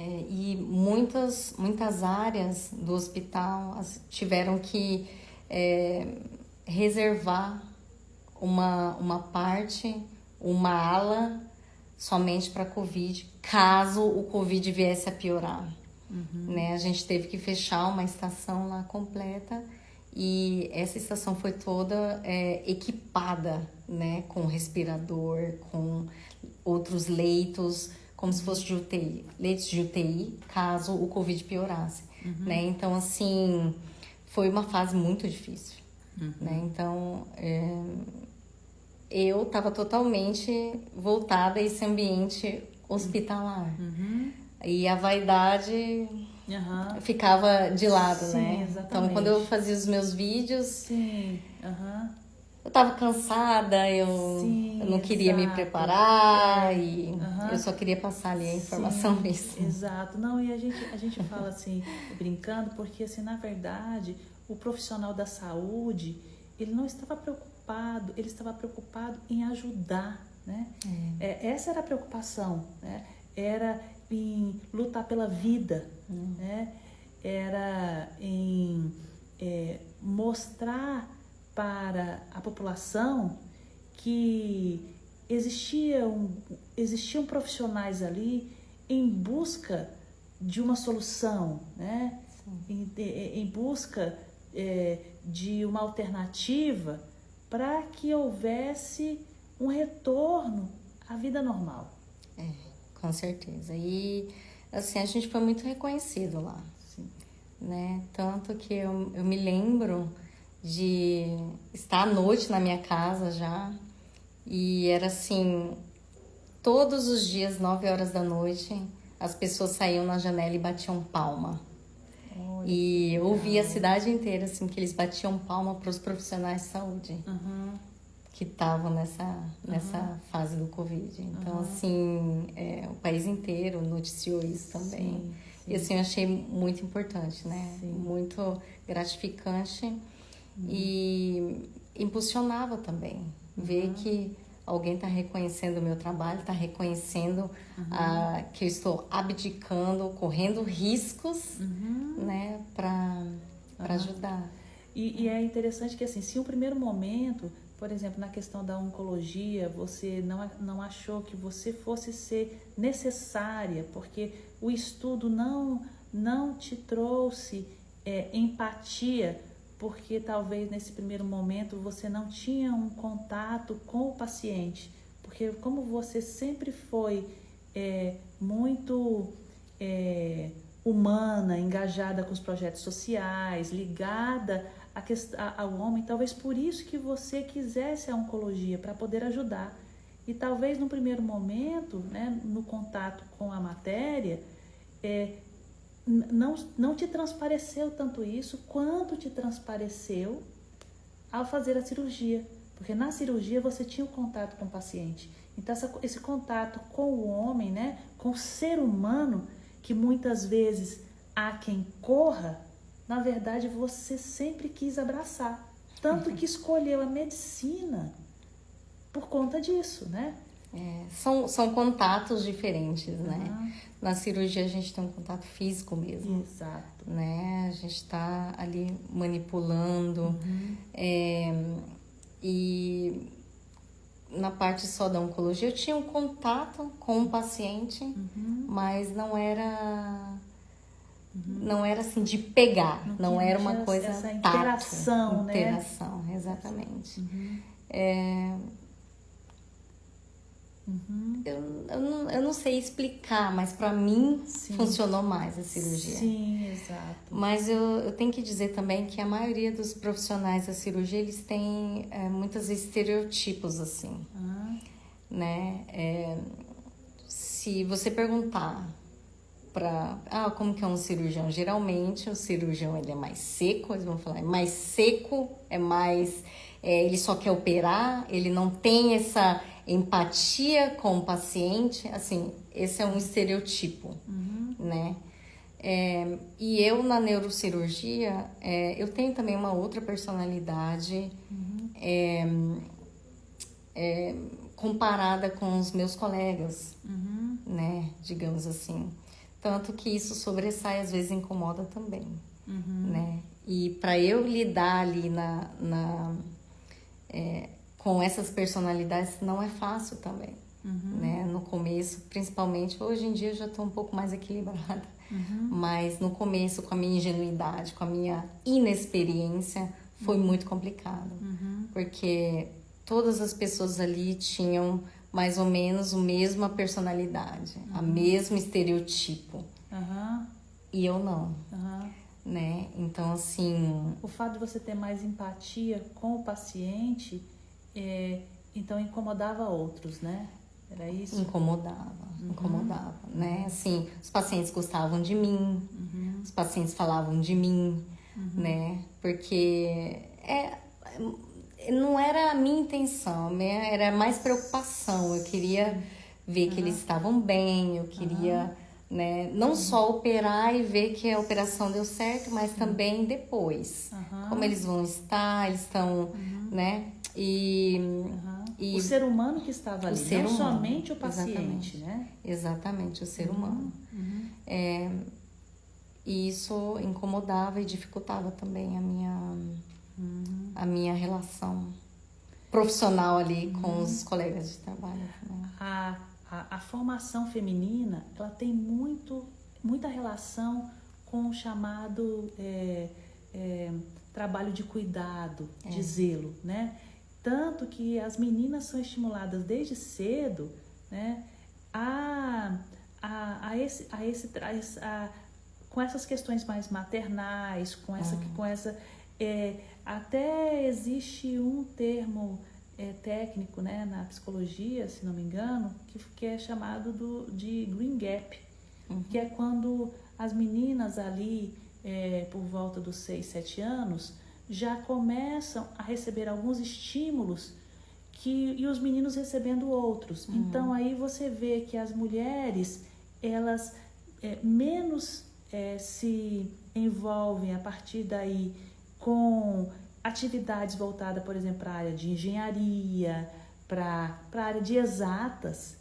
E muitas áreas do hospital tiveram que reservar uma parte, uma ala somente para Covid, caso o Covid viesse a piorar. Né? A gente teve que fechar uma estação lá completa e essa estação foi toda equipada, né? Com respirador, com outros leitos, como se fosse de UTI, leitos de UTI, caso o Covid piorasse. Né? Então, assim, foi uma fase muito difícil. Né? Então, eu estava totalmente voltada a esse ambiente hospitalar. E a vaidade ficava de lado, Sim, né? Exatamente. Então, quando eu fazia os meus vídeos, sim. eu tava cansada, eu não queria me preparar e eu só queria passar ali a informação mesmo. Exato. Não, e a gente fala assim, brincando, porque assim, na verdade, o profissional da saúde, ele não estava preocupado, ele estava preocupado em ajudar, né? Essa era a preocupação, né? Era em lutar pela vida, né? Era em mostrar para a população que existiam profissionais ali em busca de uma solução, né? Em busca de uma alternativa para que houvesse um retorno à vida normal. Com certeza. E, assim, a gente foi muito reconhecido lá. Né? Tanto que eu me lembro de estar à noite na minha casa já. E era assim, todos os dias, 9 horas da noite, as pessoas saíam na janela e batiam palma. E eu ouvia a cidade inteira, assim, que eles batiam palma para os profissionais de saúde. Que estavam nessa fase do Covid. Então, assim, o país inteiro noticiou isso também. E, assim, eu achei muito importante, né? Muito gratificante e impulsionava também. Ver que alguém está reconhecendo o meu trabalho, está reconhecendo que eu estou abdicando, correndo riscos, né? Para ajudar. E é interessante que, assim, se um primeiro momento... Por exemplo, na questão da oncologia, você não achou que você fosse ser necessária, porque o estudo não te trouxe empatia, porque talvez nesse primeiro momento você não tinha um contato com o paciente. Porque como você sempre foi muito humana, engajada com os projetos sociais, ligada ao homem, talvez por isso que você quisesse a oncologia, para poder ajudar. E talvez no primeiro momento, né, no contato com a matéria, não te transpareceu tanto isso quanto te transpareceu ao fazer a cirurgia. Porque na cirurgia você tinha o contato com o paciente. Então esse contato com o homem, né, com o ser humano, que muitas vezes há quem corra, na verdade, você sempre quis abraçar. Tanto que escolheu a medicina por conta disso, né? São contatos diferentes, né? Na cirurgia a gente tem um contato físico mesmo. Exato. Né? A gente está ali manipulando. E na parte só da oncologia eu tinha um contato com o paciente, mas não era assim de pegar, não era uma coisa essa interação, tátil, interação, né? Exatamente. Eu não sei explicar, mas para mim funcionou mais a cirurgia. Sim, exato. Mas eu tenho que dizer também que a maioria dos profissionais da cirurgia, eles têm muitos estereotipos, assim. Né? Se você perguntar como que é um cirurgião? Geralmente o cirurgião ele é mais seco, eles vão falar, é mais seco, ele só quer operar, ele não tem essa empatia com o paciente, assim, esse é um estereotipo, né? E eu na neurocirurgia, eu tenho também uma outra personalidade comparada com os meus colegas, né? Digamos assim. Tanto que isso sobressai, às vezes incomoda também, né? E para eu lidar ali com essas personalidades não é fácil também, né? No começo, principalmente, hoje em dia eu já estou um pouco mais equilibrada, mas no começo, com a minha ingenuidade, com a minha inexperiência, foi muito complicado, porque todas as pessoas ali tinham mais ou menos a mesma personalidade, a mesmo estereotipo, e eu não, né? Então, assim... O fato de você ter mais empatia com o paciente, então incomodava outros, né? Era isso? Incomodava, né? Assim, os pacientes gostavam de mim, os pacientes falavam de mim, né? Porque não era a minha intenção, né? Era mais preocupação. Eu queria ver que eles estavam bem, eu queria, né? Não só operar e ver que a operação deu certo, mas também depois. Como eles vão estar, eles estão, né? O ser humano que estava ali, não humano, somente o paciente, exatamente, né? Exatamente, o ser humano. E isso incomodava e dificultava também a minha relação profissional ali com os colegas de trabalho. Né? A formação feminina, ela tem muita relação com o chamado trabalho de cuidado, de zelo, né? Tanto que as meninas são estimuladas desde cedo, né, com essas questões mais maternais, até existe um termo técnico, né, na psicologia, se não me engano, que é chamado de Green Gap, que é quando as meninas ali, por volta dos 6, 7 anos, já começam a receber alguns estímulos e os meninos recebendo outros. Então, aí você vê que as mulheres, elas menos se envolvem a partir daí com atividades voltadas, por exemplo, para a área de engenharia, para a área de exatas,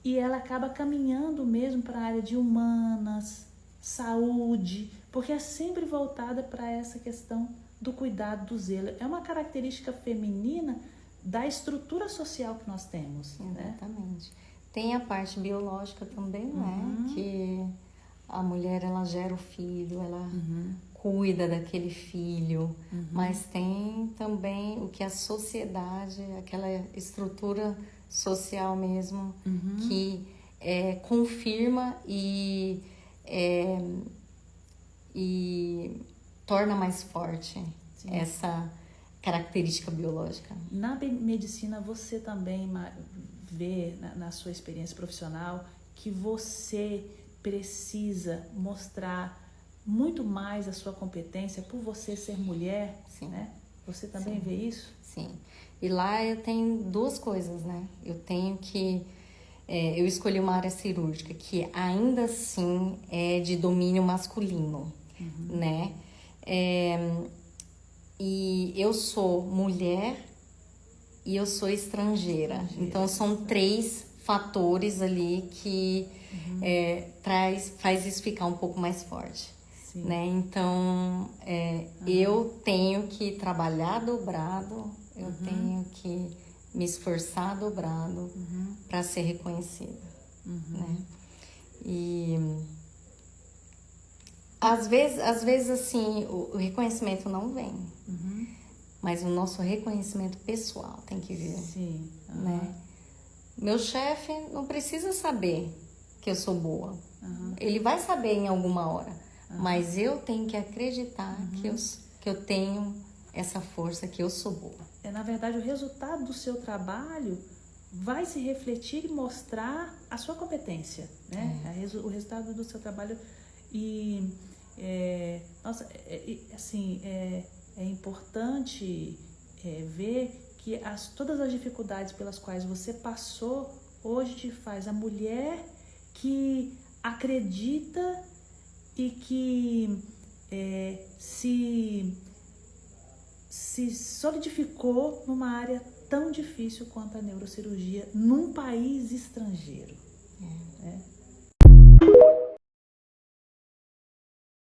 e ela acaba caminhando mesmo para a área de humanas, saúde, porque é sempre voltada para essa questão do cuidado, do zelo. É uma característica feminina da estrutura social que nós temos. Exatamente. Né? Tem a parte biológica também, né? Que a mulher, ela gera o filho, ela cuida daquele filho, mas tem também o que a sociedade, aquela estrutura social mesmo, que confirma e torna mais forte essa característica biológica. Na medicina, você também vê, na sua experiência profissional, que você precisa mostrar muito mais a sua competência por você ser mulher, né? Você também vê isso? Sim. E lá eu tenho duas coisas, né? Eu tenho que... eu escolhi uma área cirúrgica que ainda assim é de domínio masculino, né? E eu sou mulher e eu sou estrangeira. Então, são 3 fatores ali que faz isso ficar um pouco mais forte. Né? Então, eu tenho que trabalhar dobrado, eu tenho que me esforçar dobrado para ser reconhecida. Né? E... Às vezes assim, o reconhecimento não vem, mas o nosso reconhecimento pessoal tem que vir, né? Meu chefe não precisa saber que eu sou boa, ele vai saber em alguma hora, mas eu tenho que acreditar que eu tenho essa força, que eu sou boa. Na verdade, o resultado do seu trabalho vai se refletir e mostrar a sua competência, né? O resultado do seu trabalho. E é importante ver que todas as dificuldades pelas quais você passou hoje te faz a mulher que acredita e que se solidificou numa área tão difícil quanto a neurocirurgia num país estrangeiro.